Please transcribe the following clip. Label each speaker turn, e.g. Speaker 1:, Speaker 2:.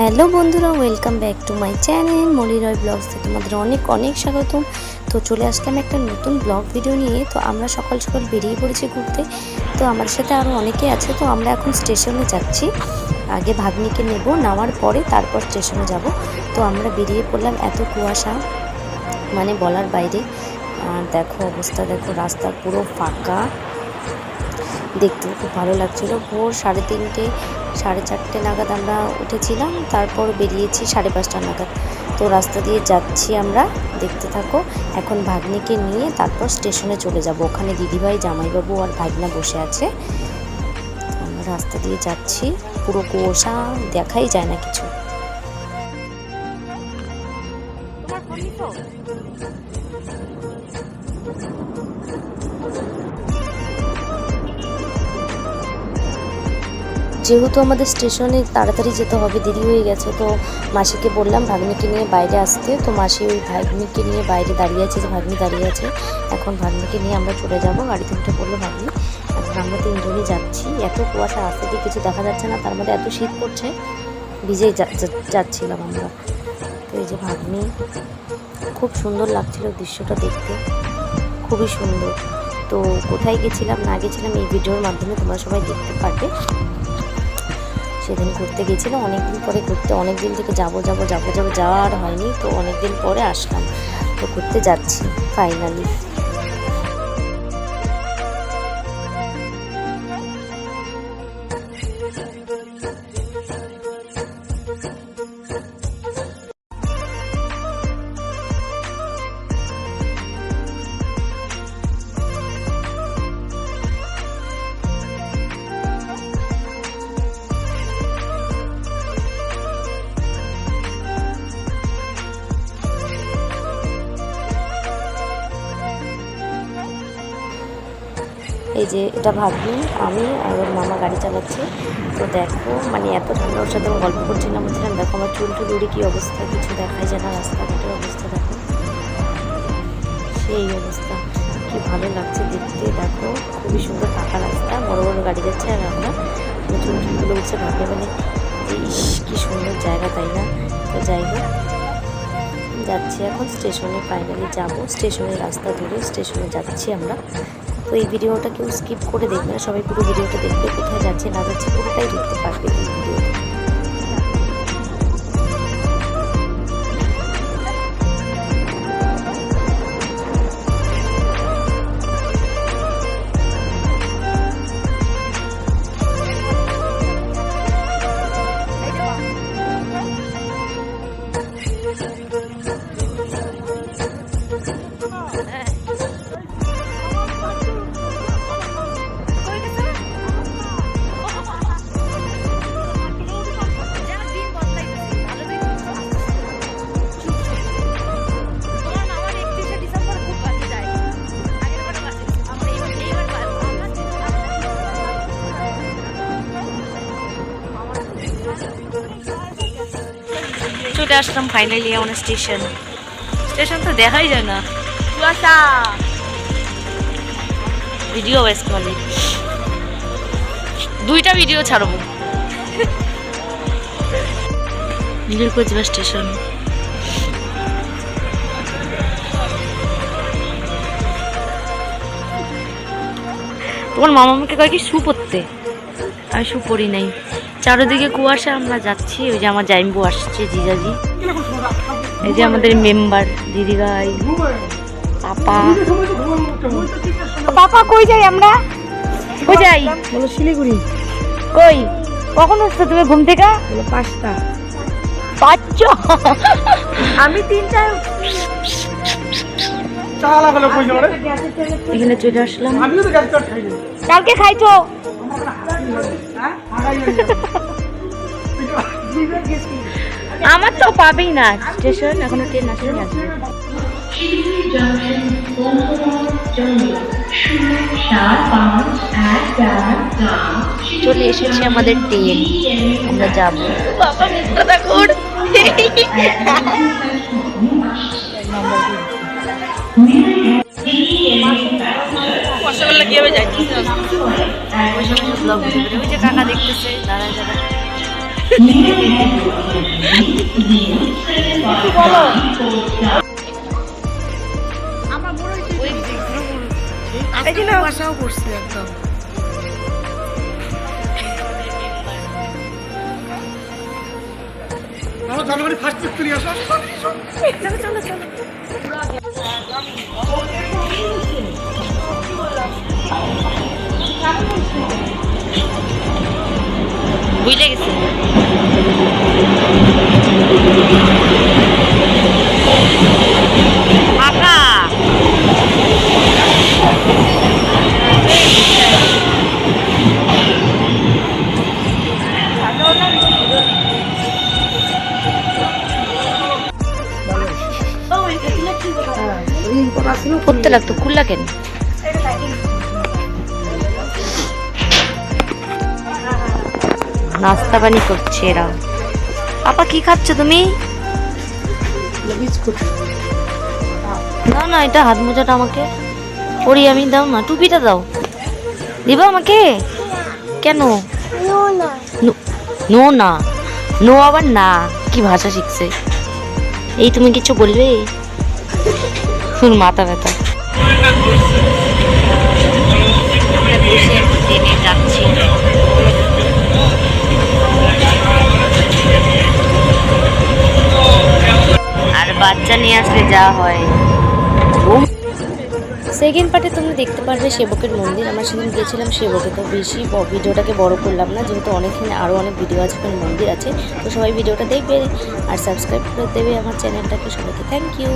Speaker 1: Hello বন্ধুরা, welcome back to my channel Moliroy ব্লগসে তোমাদের অনেক অনেক স্বাগতম। তো চলে আসলাম একটা নতুন ব্লগ ভিডিও নিয়ে। তো আমরা সকাল সকাল বেরিয়ে পড়েছি ঘুরতে। তো আমাদের সাথে আরও অনেকে আছে। তো আমরা এখন স্টেশনে যাচ্ছি। আগে ভাগ্নিকে নেব, নামার পরে তারপর স্টেশনে যাব। তো আমরা বেরিয়ে পড়লাম, এত কুয়াশা মানে বলার বাইরে। আর দেখো অবস্থা, দেখো রাস্তা পুরো ফাঁকা, দেখতেও খুব ভালো লাগছিলো। ভোর 3:30 4:30 নাগাদ আমরা উঠেছিলাম, তারপর বেরিয়েছি 5:30 নাগাদ। তো রাস্তা দিয়ে যাচ্ছি আমরা, দেখতে থাকো। এখন ভাগ্নিকে নিয়ে তারপর স্টেশনে চলে যাব। ওখানে দিদিভাই, জামাইবাবু আর ভাগনা বসে আছে। আমরা রাস্তা দিয়ে যাচ্ছি, পুরো কুয়াশা, দেখাই যায় না কিছু। যেহেতু আমাদের স্টেশনে তাড়াতাড়ি যেতে হবে, দেরি হয়ে গেছে, তো মাসিকে বললাম ভাগ্নিকে নিয়ে বাইরে আসতে। তো মাসি ওই ভাগ্নিকে নিয়ে বাইরে দাঁড়িয়ে আছে, যে ভাগ্নি দাঁড়িয়ে আছে। এখন ভাগ্নিকে নিয়ে আমরা চলে যাব। গাড়িতে উঠে পড়লো ভাগ্নি। এখন আমরা 3 জনই যাচ্ছি। এত কুয়াশা, রাস্তা দিয়ে কিছু দেখা যাচ্ছে না, তার মধ্যে এত শীত করছে, ভিজেই যাচ্ছিলাম আমরা। তো এই যে ভাগ্নি, খুব সুন্দর লাগছিল দৃশ্যটা দেখতে, খুবই সুন্দর। তো কোথায় গেছিলাম না গেছিলাম এই ভিডিওর মাধ্যমে তোমরা সবাই দেখতে পারবে। সেদিন ঘুরতে গেছিলাম, অনেকদিন পরে ঘুরতে, অনেকদিন থেকে যাবো যাওয়া আর হয়নি। তো অনেকদিন পরে আসলাম, তো ঘুরতে যাচ্ছি ফাইনালি। এই যে এটা ভাগ্নি, আমি আর ওর মামা গাড়ি চালাচ্ছি। তো দেখো মানে এত ঠান্ডা, ওর সাথে আমি গল্প করছিলাম, বলছিলাম দেখো আমার চুল উড়ে কী অবস্থা, কিছু দেখাই যায় না, রাস্তাঘাটের অবস্থা দেখো, সেই অবস্থা। কি ভালো লাগছে দেখতে, দেখো খুবই সুন্দর ফাঁকা রাস্তা, বড় বড় গাড়ি যাচ্ছে, আর আমরা চুলগুলো উঠছে ভাবে, মানে ইস কি সুন্দর জায়গা, তাই না? তো যাই হোক, যাচ্ছি এখন স্টেশনে, ফাইনালি যাব। স্টেশনের রাস্তা ধরে স্টেশনে যাচ্ছি আমরা। তো এই ভিডিওটা কেউ স্কিপ করে দেখবে না, সবাই পুরো ভিডিওটা দেখবে, কোথায় যাচ্ছে না যাচ্ছে পুরোটাই দেখতে পারবে এই ভিডিওতে। চলে আসলাম ফাইনালি আমাদের স্টেশন। স্টেশন তো দেখাই যায় না, কুয়াশা। ভিডিও ওয়েস্ট মানে 2টা ভিডিও ছাড়বো। নীলকুচবিহার স্টেশন। তোমার মামা আমাকে কয় কি শু পরতে, আমি শু পরি নাই। চারোদিকে কুয়াশা, আমরা যাচ্ছি। ওই যে আমার জাইম্বু আসছে, জিজাজি, এই যে আমাদের মেম্বার দিদিভাই, পাপা। পাপা কই যাই আমরা, কই যাই বলো? শিলিগুড়ি। কই, কখন আসছো তুমি ঘুম থেকে? 5টা। 5টা? আমি 3টায় এখানে চলে আসলাম। কালকে খাইছো? আমার তো পাবেই না স্টেশন, এখনো ট্রেন আসেনি। চলে এসেছে আমাদের ট্রেন, আমরা যাবো। বাবা মুখটা দেখুন, রসগোল্লা কিভাবে যাইতেছে, ওই যে কাকা দেখতেছে, দাঁড়ায় দাঁড়ায়।
Speaker 2: আশাও করছি একদম। জানুয়ারি ফার্স্ট উইক নিয়ে আসো। চলো চলো চলো।
Speaker 1: বুঝলে গেছে ফাঁকা। করতে লাগতো খুললা কেন? নাস্তা পানি করছে এরা। আপা কি খাচ্ছ তুমি? দাও না এটা হাত মোজাটা আমাকে পরি আমি, দাও না টুপিটা দাও। দিবা আমাকে? কেন? নো না, নো আবার না, কি ভাষা শিখছে এই? তুমি কিছু বলবে? শুন মাথা ব্যথা। যাচ্ছি আর বাচ্চা নিয়ে আসলে যা হয়। সেকেন্ড পার্টে তোমরা দেখতে পারবে সেবকের মন্দির। আমরা সেদিন গিয়েছিলাম সেবকে, তো বেশি ভিডিওটাকে বড় করলাম না, যেহেতু অনেকখানে আরও অনেক ভিডিও আছে, মন্দির আছে। তো সবাই ভিডিওটা দেখবে আর সাবস্ক্রাইব করে দেবে আমার চ্যানেলটাকে। সবাইকে থ্যাংক ইউ।